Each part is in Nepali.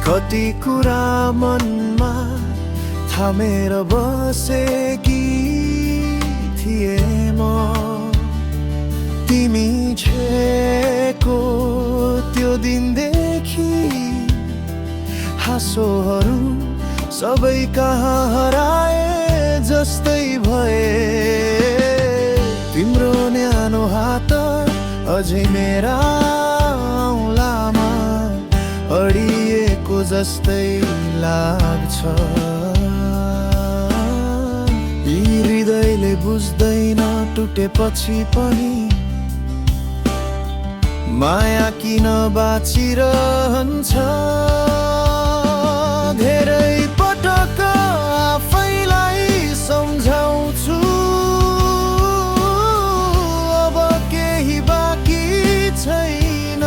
कति कुरा मनमा थामेर बसेकी थिए म। तिमी छेको त्यो दिनदेखि हाँसोहरू सबै कहाँ हराए जस्तै भए। तिम्रो न्यानो हात अझै मेरा औँलामा अडिएको जस्तै लाग्छ। यी हृदयले बुझ्दैन टुटेपछि पनि माया किन बाँचिरहन्छ। धेरै पटक आफैलाई सम्झाउँछु अब केही बाँकी छैन।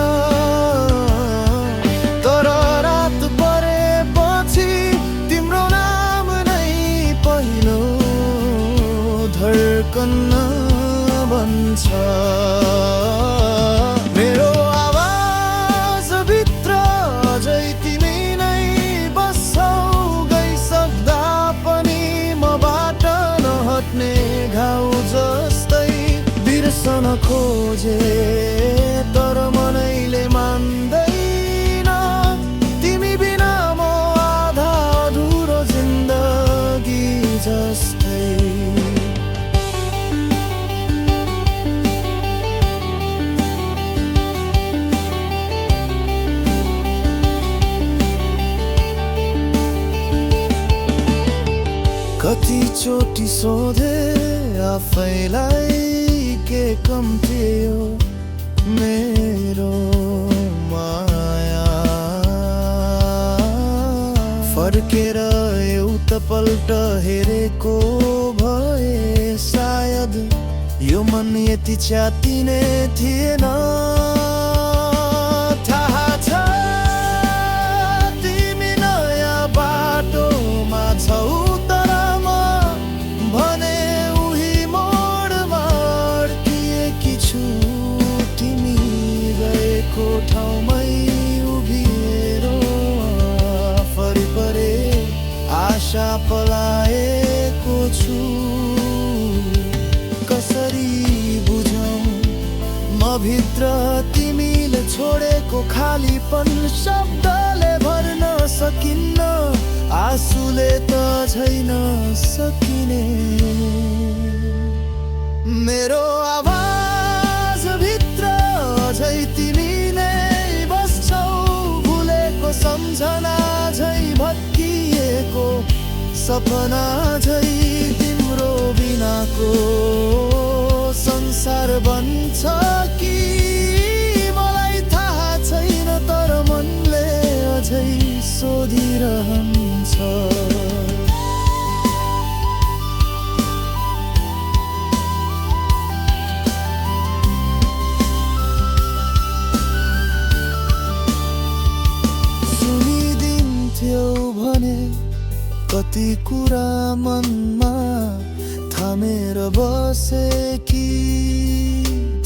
तर रात परेपछि तिम्रो नाम नै पहिलो धड्कन बन्छ। मेरो आवाज भित्र अझै तिमी नै बस्छौ, गइसक्दा पनि मबाट नहट्ने घाउ जस्तै। बिर्सन खोजे तर मनैले मान्दैन, तिमी बिना म आधा अधुरो जिन्दगी जस्तै। कति चोटि सोधे आफैलाई के कम थियो मेरो माया। फर्केर एउटा पल्ट हेरेको भए सायद यो मन यति च्यातिने थिएन। थाहा छ तिमी नयाँ बाटोमा छौ, तर म भने उही मोडमा अड्किएकी छु। तिमी गएको ठाउँमै उभिएर फरिपरे आशा पलाएको छु। कसरी बुझौँ म भित्र तिमीले छोडेको खालीपन शब्दले भर्न सकिन्न, आँसुले त छैन सकिने। मेरो आवाज भित्र अझै तिमी नै बस्छौ, भुलेको सम्झना झै भत्किएको सपना झै। तिम्रो बिनाको संसार बन्छ कि मलाई थाहा छैन, तर मनले अझै सोधिरहन्छ। सुनिदिन्थ्यौ भने कति कुरा मनमा थामेर बसेकी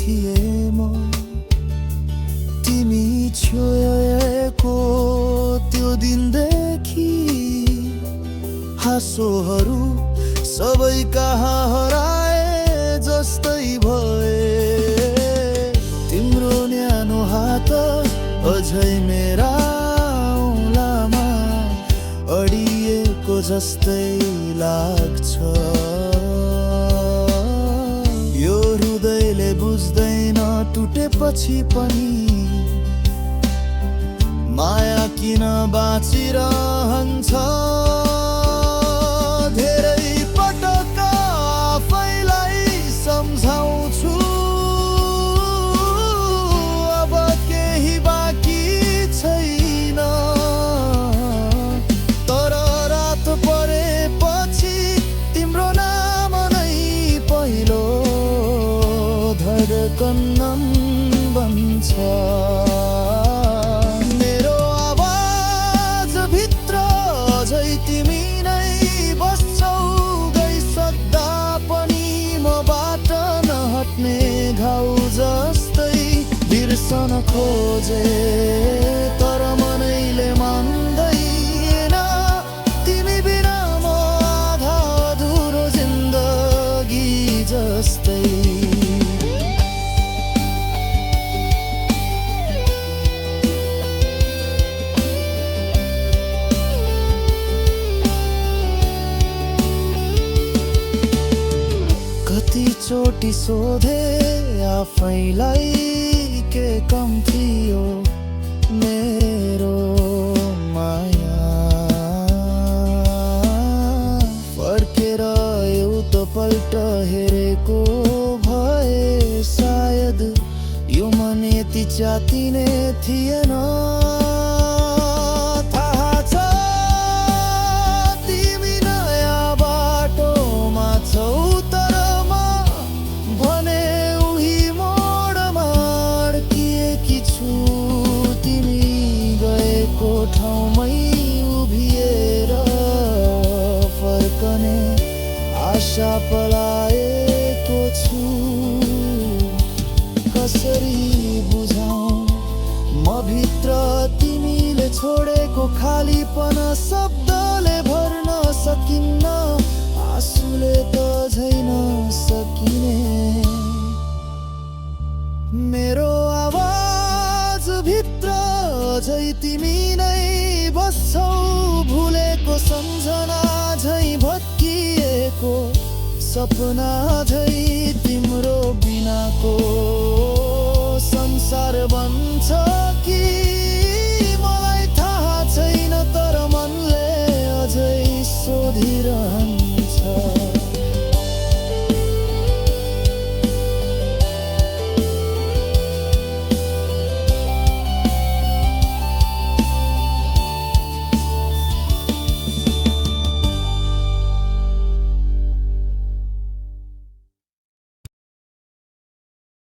थिए म। तिमी छोएको त्यो दिनदेखि हाँसोहरू सबै कहाँ हराए जस्तै भए। तिम्रो न्यानो हात अझै मेरा औँलामा अडिएको जस्तै लाग्छ। यो हृदयले बुझ्दैन टुटेपछि पनि माया किन बाँचिरहन्छ। धेरै पटक आफैलाई सम्झाउँछु अब केही बाँकी छैन। तर रात परेपछि तिम्रो नाम नै पहिलो धड्कन बन्छ। मेरो आवाज भित्र अझै तिमी नै बस्छौ, गइसक्दा पनि मबाट नहट्ने घाउ जस्तै। बिर्सन खोजे तर मनैले मान्दैन, एकचोटि सोधे आफैलाई के कम थियो मेरो माया। फर्केर एउटपल्ट हेरेको भए सायद यो मन यति च्यातिने थिएन। थाहा छ तिमी नयाँ बाटोमा छौ, तर म भने उही मोडमा अड्किएकी छु। तिमी गएको ठाउँमै उभिएर फर्कने आशा पलाएको छु। कसरी बुझाऊँ म भित्र तिमीले छोडेको खालीपन शब्दले भर्न सकिन्न, आँसुले त झै नसकिने। मेरो आवाज भित्र झै तिमी नै बस्छौ, भुलेको सम्झना झै भत्किएको सपना झै तिम्रो बिनाको संसार बन्छ कि